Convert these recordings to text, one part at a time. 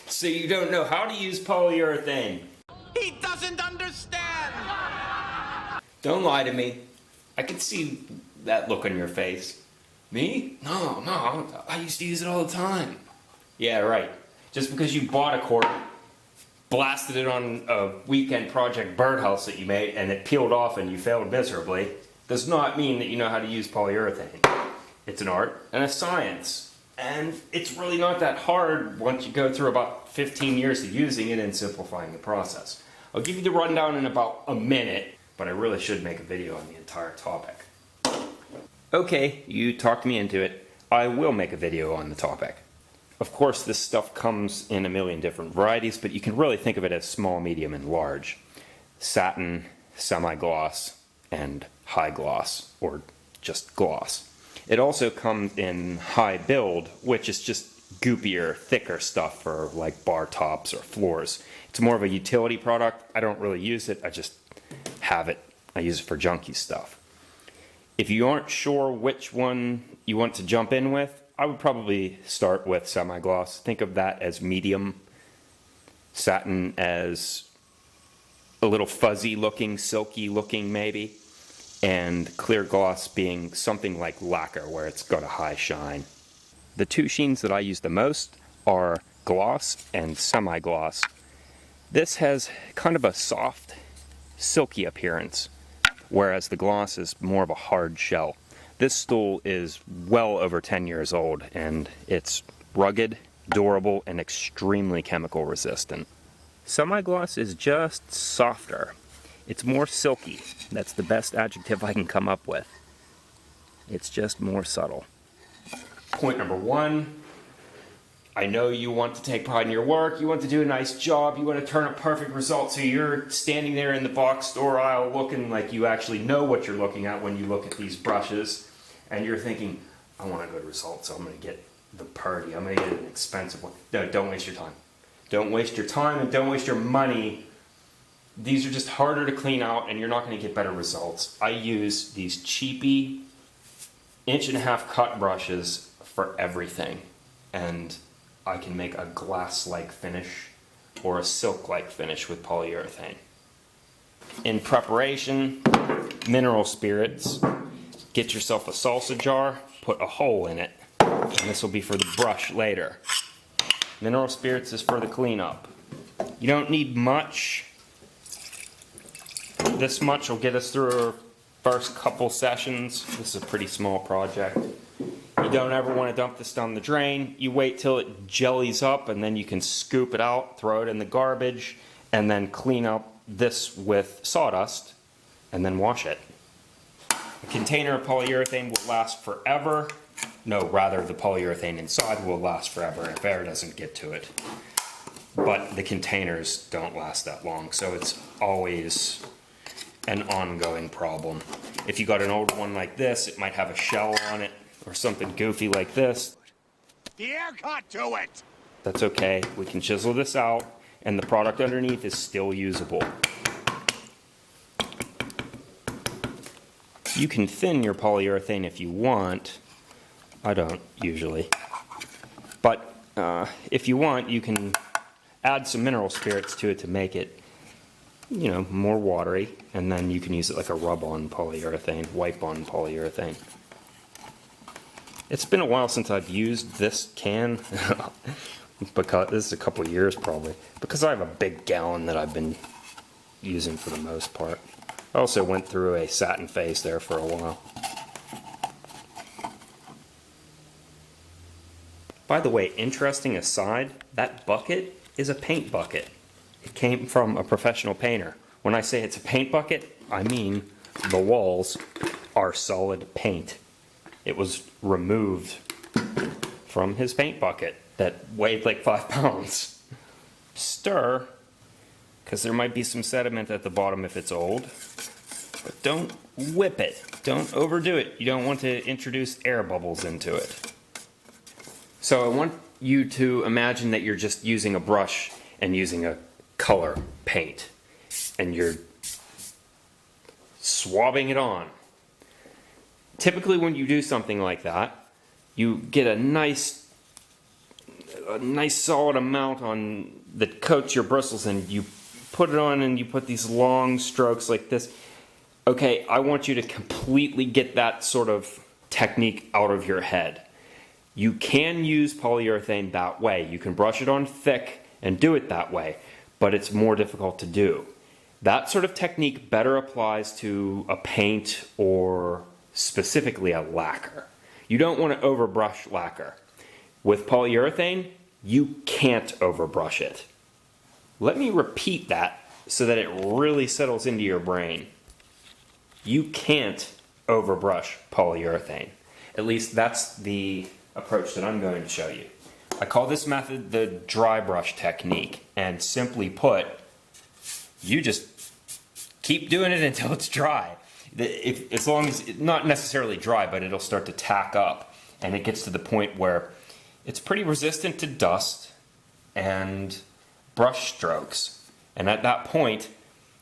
So you don't know how to use polyurethane? He doesn't understand! Don't lie to me. I can see that look on your face. Me? No, I used to use it all the time. Yeah, right. Just because you bought a quart, blasted it on a weekend project birdhouse that you made, and it peeled off and you failed miserably, does not mean that you know how to use polyurethane. It's an art and a science. And it's really not that hard once you go through about 15 years of using it and simplifying the process. I'll give you the rundown in about a minute, but I really should make a video on the entire topic. Okay, you talked me into it. I will make a video on the topic. Of course, this stuff comes in a million different varieties, but you can really think of it as small, medium, and large. Satin, semi-gloss, and high gloss, or just gloss. It also comes in high build, which is just goopier, thicker stuff for like bar tops or floors. It's more of a utility product. I don't really use it, I just have it. I use it for junky stuff. If you aren't sure which one you want to jump in with, I would probably start with semi-gloss. Think of that as medium, satin as a little fuzzy looking, silky looking maybe, and clear gloss being something like lacquer where it's got a high shine. The two sheens that I use the most are gloss and semi-gloss. This has kind of a soft, silky appearance, whereas the gloss is more of a hard shell. This stool is well over 10 years old, and it's rugged, durable, and extremely chemical resistant. Semi-gloss is just softer. It's more silky. That's the best adjective I can come up with. It's just more subtle. Point number one, I know you want to take pride in your work, you want to do a nice job, you want to turn a perfect result, so you're standing there in the box store aisle looking like you actually know what you're looking at when you look at these brushes, and you're thinking, I want a good result, so I'm going to get the Purdy, I'm going to get an expensive one. No, don't waste your time. Don't waste your time and don't waste your money. These are just harder to clean out and you're not going to get better results. I use these cheapy 1.5-inch cut brushes for everything, and I can make a glass-like finish or a silk-like finish with polyurethane. In preparation, mineral spirits. Get yourself a salsa jar, put a hole in it, and this will be for the brush later. Mineral spirits is for the cleanup. You don't need much. This much will get us through our first couple sessions. This is a pretty small project. You don't ever want to dump this down the drain. You wait till it jellies up and then you can scoop it out, throw it in the garbage, and then clean up this with sawdust and then wash it. A container of polyurethane will last forever. No, rather the polyurethane inside will last forever if air doesn't get to it. But the containers don't last that long, so it's always an ongoing problem. If you got an old one like this, it might have a shell on it or something goofy like this. The air cut to it! That's okay, we can chisel this out and the product underneath is still usable. You can thin your polyurethane if you want. I don't usually. But if you want, you can add some mineral spirits to it to make it, you know, more watery, and then you can use it like a rub-on polyurethane, wipe-on polyurethane. It's been a while since I've used this can, because this is a couple of years probably, because I have a big gallon that I've been using for the most part. I also went through a satin phase there for a while. By the way, interesting aside, that bucket is a paint bucket. It came from a professional painter. When I say it's a paint bucket, I mean the walls are solid paint. It was removed from his paint bucket that weighed like 5 pounds. Stir, because there might be some sediment at the bottom if it's old, but don't whip it. Don't overdo it. You don't want to introduce air bubbles into it. So I want you to imagine that you're just using a brush and using a color paint, and you're swabbing it on. Typically when you do something like that, you get a nice a nice solid amount on that coats your bristles, and you put it on and you put these long strokes like this. Okay, I want you to completely get that sort of technique out of your head. You can use polyurethane that way. You can brush it on thick and do it that way, but it's more difficult to do. That sort of technique better applies to a paint or specifically a lacquer. You don't want to overbrush lacquer. With polyurethane, you can't overbrush it. Let me repeat that so that it really settles into your brain. You can't overbrush polyurethane. At least that's the approach that I'm going to show you. I call this method the dry brush technique, and simply put, you just keep doing it until it's dry. As long as, not necessarily dry, but it'll start to tack up, and it gets to the point where it's pretty resistant to dust and brush strokes. And at that point,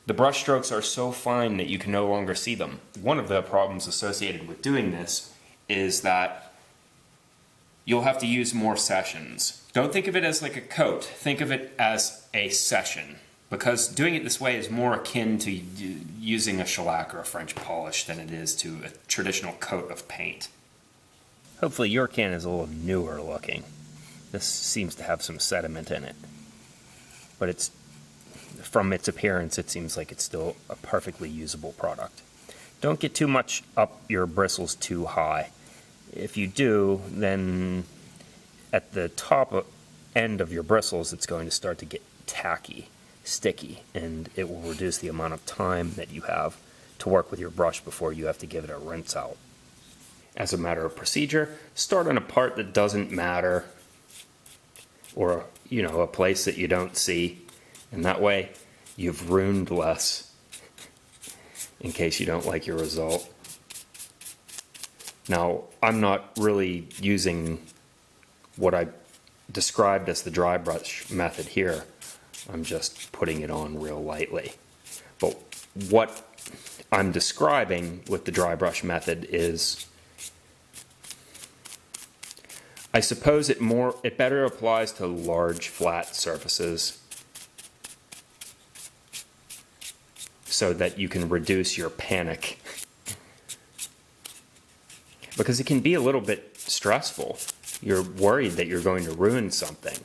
the brush strokes are so fine that you can no longer see them. One of the problems associated with doing this is that you'll have to use more sessions. Don't think of it as like a coat. Think of it as a session, because doing it this way is more akin to using a shellac or a French polish than it is to a traditional coat of paint. Hopefully your can is a little newer looking. This seems to have some sediment in it, but it's, from its appearance, it seems like it's still a perfectly usable product. Don't get too much up your bristles too high. If you do, then at the top end of your bristles, it's going to start to get tacky, sticky, and it will reduce the amount of time that you have to work with your brush before you have to give it a rinse out. As a matter of procedure, start on a part that doesn't matter, or a place that you don't see, and that way you've ruined less in case you don't like your result. Now, I'm not really using what I described as the dry brush method here. I'm just putting it on real lightly. But what I'm describing with the dry brush method is, I suppose it better applies to large flat surfaces so that you can reduce your panic. Because it can be a little bit stressful. You're worried that you're going to ruin something.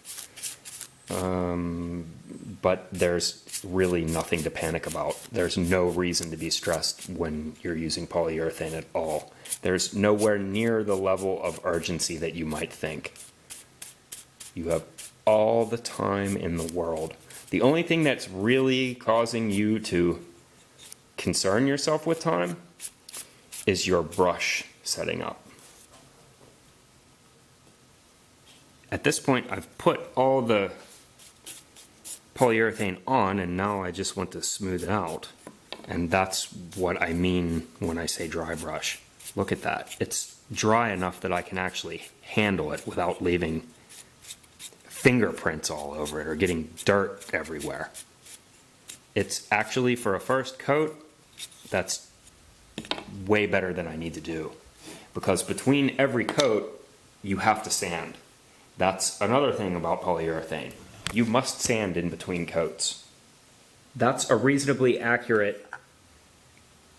But there's really nothing to panic about. There's no reason to be stressed when you're using polyurethane at all. There's nowhere near the level of urgency that you might think. You have all the time in the world. The only thing that's really causing you to concern yourself with time is your brush setting up. At this point, I've put all the polyurethane on, and now I just want to smooth it out. And that's what I mean when I say dry brush. Look at that. It's dry enough that I can actually handle it without leaving fingerprints all over it or getting dirt everywhere. It's actually, for a first coat, that's way better than I need to do. Because between every coat, you have to sand. That's another thing about polyurethane. You must sand in between coats. That's a reasonably accurate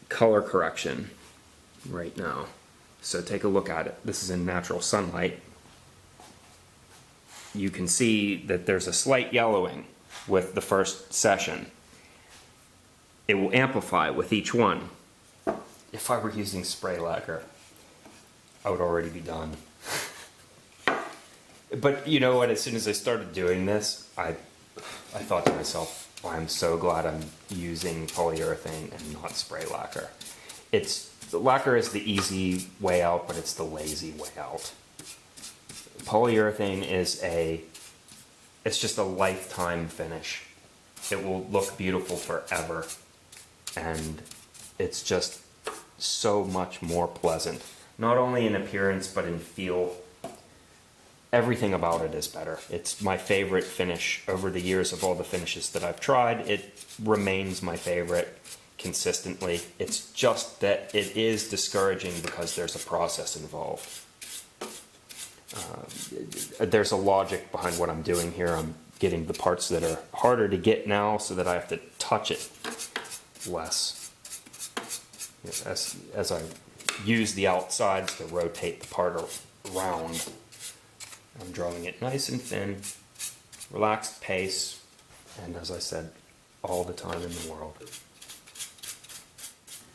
color correction right now. So take a look at it. This is in natural sunlight. You can see that there's a slight yellowing with the first session. It will amplify with each one. If I were using spray lacquer, I would already be done. But you know what, as soon as I started doing this, I thought to myself, oh, I'm so glad I'm using polyurethane and not spray lacquer. The lacquer is the easy way out, but it's the lazy way out. Polyurethane is it's just a lifetime finish. It will look beautiful forever, and it's just so much more pleasant. Not only in appearance, but in feel. Everything about it is better. It's my favorite finish over the years of all the finishes that I've tried. It remains my favorite consistently. It's just that it is discouraging because there's a process involved. There's a logic behind what I'm doing here. I'm getting the parts that are harder to get now so that I have to touch it less. As I use the outsides to rotate the part around, I'm drawing it nice and thin, relaxed pace, and as I said, all the time in the world.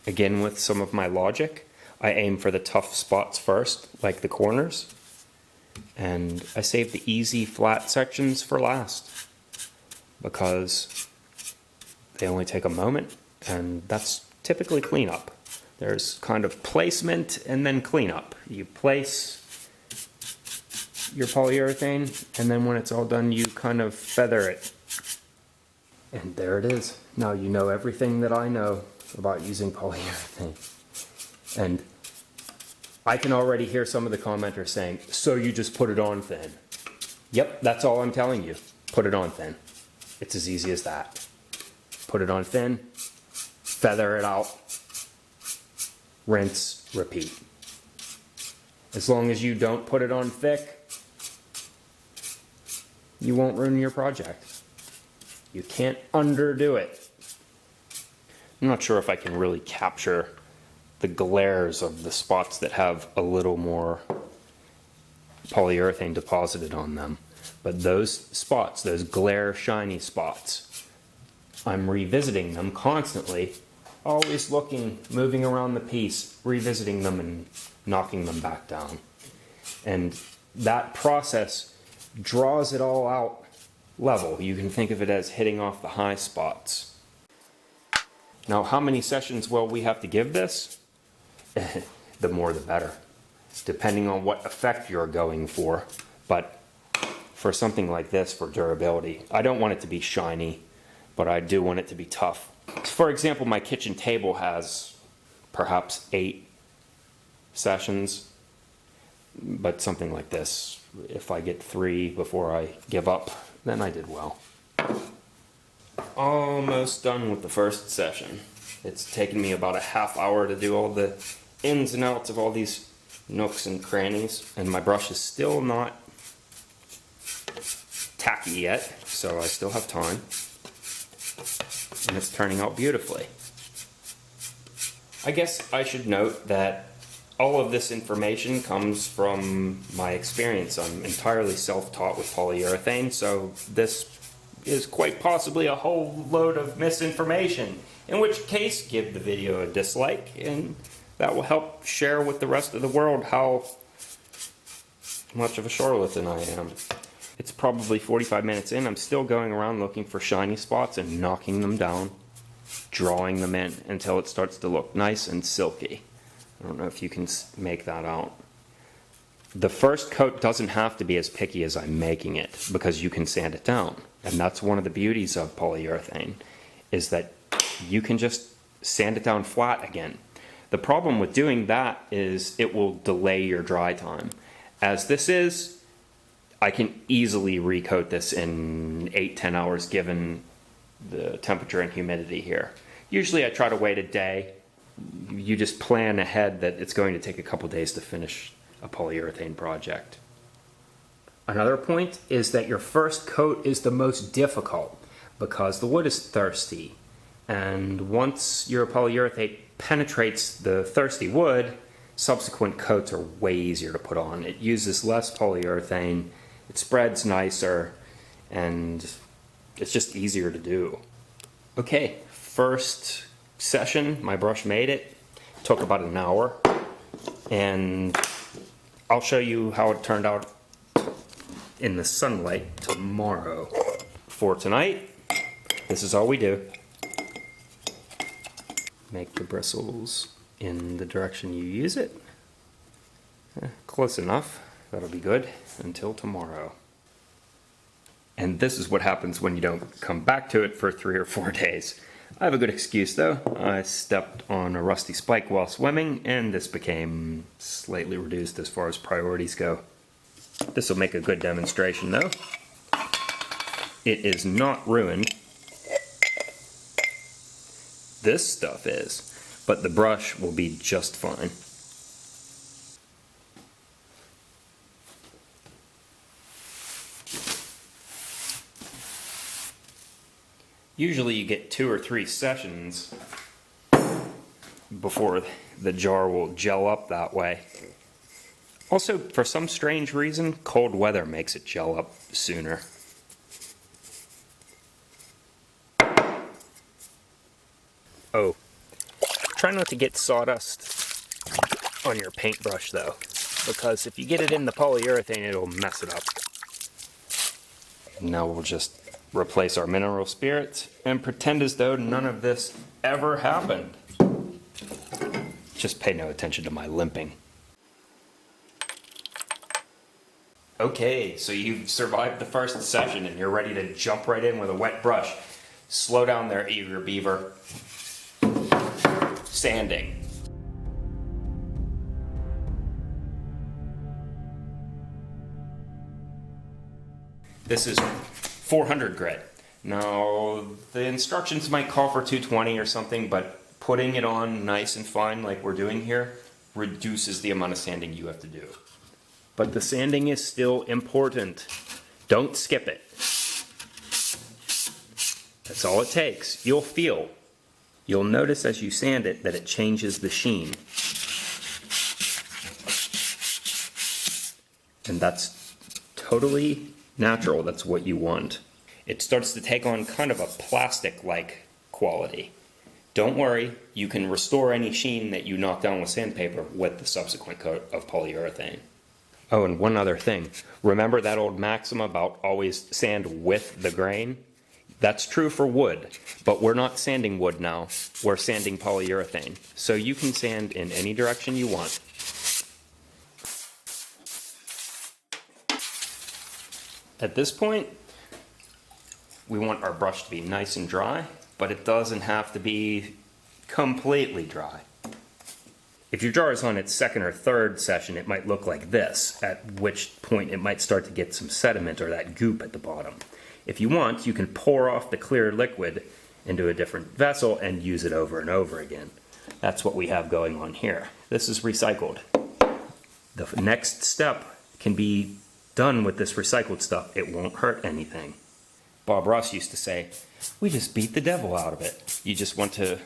Again, with some of my logic, I aim for the tough spots first, like the corners, and I save the easy flat sections for last because they only take a moment, and that's typically cleanup. There's kind of placement and then cleanup. You place your polyurethane, and then when it's all done, you kind of feather it. And there it is. Now you know everything that I know about using polyurethane. And I can already hear some of the commenters saying, so you just put it on thin. Yep, that's all I'm telling you. Put it on thin. It's as easy as that. Put it on thin, feather it out, rinse, repeat. As long as you don't put it on thick, you won't ruin your project. You can't underdo it. I'm not sure if I can really capture the glares of the spots that have a little more polyurethane deposited on them. But those spots, those glare shiny spots, I'm revisiting them constantly, always looking, moving around the piece, revisiting them and knocking them back down. And that process draws it all out level. You can think of it as hitting off the high spots. Now, how many sessions will we have to give this? The more the better, depending on what effect you're going for. But for something like this, for durability, I don't want it to be shiny, but I do want it to be tough. For example, my kitchen table has perhaps 8 sessions, but something like this, if I get 3 before I give up, then I did well. Almost done with the first session. It's taken me about a half hour to do all the ins and outs of all these nooks and crannies, and my brush is still not tacky yet, so I still have time. And it's turning out beautifully. I guess I should note that all of this information comes from my experience. I'm entirely self-taught with polyurethane, so this is quite possibly a whole load of misinformation, in which case give the video a dislike, and that will help share with the rest of the world how much of a charlatan I am. It's probably 45 minutes in. I'm still going around looking for shiny spots and knocking them down, drawing them in until it starts to look nice and silky. I don't know if you can make that out. The first coat doesn't have to be as picky as I'm making it because you can sand it down. And that's one of the beauties of polyurethane, is that you can just sand it down flat again. The problem with doing that is it will delay your dry time. As this is, I can easily recoat this in 8-10 hours given the temperature and humidity here. Usually I try to wait a day. You just plan ahead that it's going to take a couple days to finish a polyurethane project. Another point is that your first coat is the most difficult because the wood is thirsty, and once your polyurethane penetrates the thirsty wood, subsequent coats are way easier to put on. It uses less polyurethane, it spreads nicer, and it's just easier to do. Okay, first session, my brush made it. Took about an hour, and I'll show you how it turned out in the sunlight tomorrow. For tonight, this is all we do. Make the bristles in the direction you use it. Close enough, that'll be good until tomorrow. And this is what happens when you don't come back to it for 3 or 4 days. I have a good excuse though. I stepped on a rusty spike while swimming, and this became slightly reduced as far as priorities go. This will make a good demonstration though. It is not ruined. This stuff is, but the brush will be just fine. Usually you get 2 or 3 sessions before the jar will gel up that way. Also, for some strange reason, cold weather makes it gel up sooner. Oh, try not to get sawdust on your paintbrush though, because if you get it in the polyurethane, it'll mess it up. Now we'll just replace our mineral spirits and pretend as though none of this ever happened. Just pay no attention to my limping. Okay, so you've survived the first session and you're ready to jump right in with a wet brush. Slow down there, eager beaver. Sanding. This is 400 grit. Now, the instructions might call for 220 or something, but putting it on nice and fine like we're doing here reduces the amount of sanding you have to do. But the sanding is still important. Don't skip it. That's all it takes. You'll feel. You'll notice as you sand it that it changes the sheen. And that's totally natural. That's what you want. It starts to take on kind of a plastic-like quality. Don't worry, you can restore any sheen that you knock down with sandpaper with the subsequent coat of polyurethane. Oh, and one other thing. Remember that old maxim about always sand with the grain? That's true for wood, but we're not sanding wood now. We're sanding polyurethane. So you can sand in any direction you want. At this point, we want our brush to be nice and dry, but it doesn't have to be completely dry. If your jar is on its second or third session, it might look like this, at which point it might start to get some sediment or that goop at the bottom. If you want, you can pour off the clear liquid into a different vessel and use it over and over again. That's what we have going on here. This is recycled. The next step can be done with this recycled stuff. It won't hurt anything. Bob Ross used to say, we just beat the devil out of it. You just want to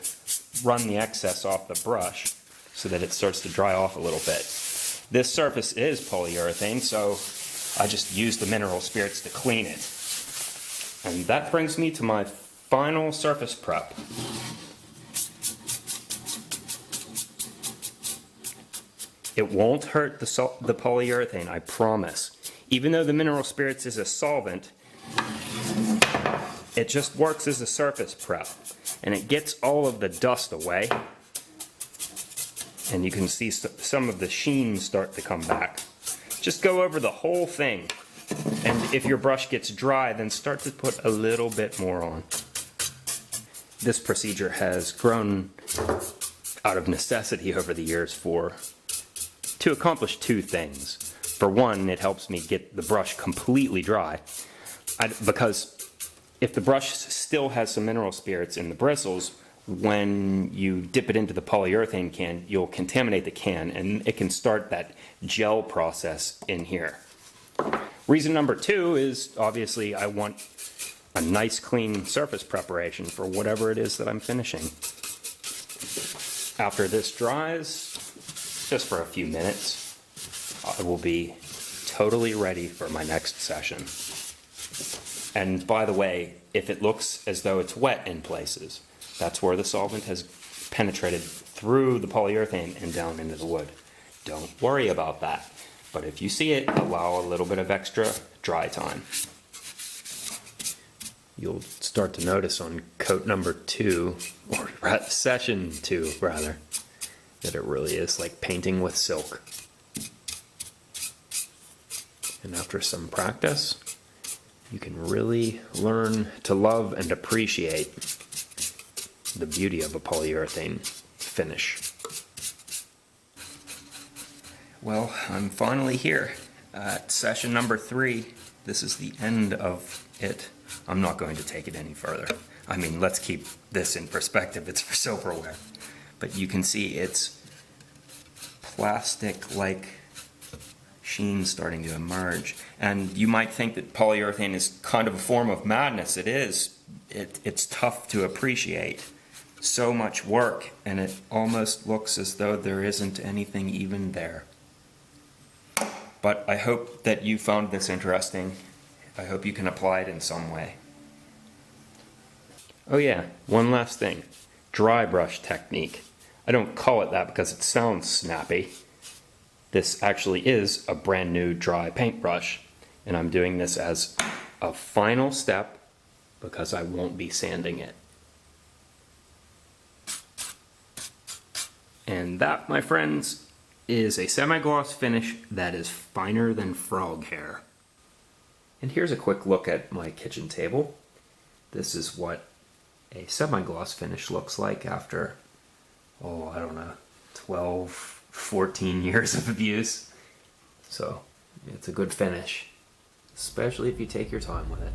run the excess off the brush so that it starts to dry off a little bit. This surface is polyurethane, so I just use the mineral spirits to clean it. And that brings me to my final surface prep. It won't hurt the polyurethane, I promise. Even though the mineral spirits is a solvent, it just works as a surface prep. And it gets all of the dust away. And you can see some of the sheen start to come back. Just go over the whole thing. And if your brush gets dry, then start to put a little bit more on. This procedure has grown out of necessity over the years to accomplish 2 things. For one, it helps me get the brush completely dry. Because if the brush still has some mineral spirits in the bristles, when you dip it into the polyurethane can, you'll contaminate the can and it can start that gel process in here. Reason number 2 is obviously I want a nice clean surface preparation for whatever it is that I'm finishing. After this dries, just for a few minutes, I will be totally ready for my next session. And by the way, if it looks as though it's wet in places, that's where the solvent has penetrated through the polyurethane and down into the wood. Don't worry about that. But if you see it, allow a little bit of extra dry time. You'll start to notice on coat number 2, or session 2 rather, that it really is like painting with silk. And after some practice, you can really learn to love and appreciate the beauty of a polyurethane finish. Well, I'm finally here at session number 3. This is the end of it. I'm not going to take it any further. I mean, let's keep this in perspective. It's for silverware. But you can see it's plastic-like sheen starting to emerge. And you might think that polyurethane is kind of a form of madness. It is. It's tough to appreciate. So much work, and it almost looks as though there isn't anything even there. But I hope that you found this interesting. I hope you can apply it in some way. Oh yeah, one last thing. Dry brush technique. I don't call it that because it sounds snappy. This actually is a brand new dry paintbrush, and I'm doing this as a final step because I won't be sanding it. And that, my friends, is a semi-gloss finish that is finer than frog hair. And here's a quick look at my kitchen table. This is what a semi-gloss finish looks like after, oh, I don't know, 12, 14 years of use. So it's a good finish, especially if you take your time with it.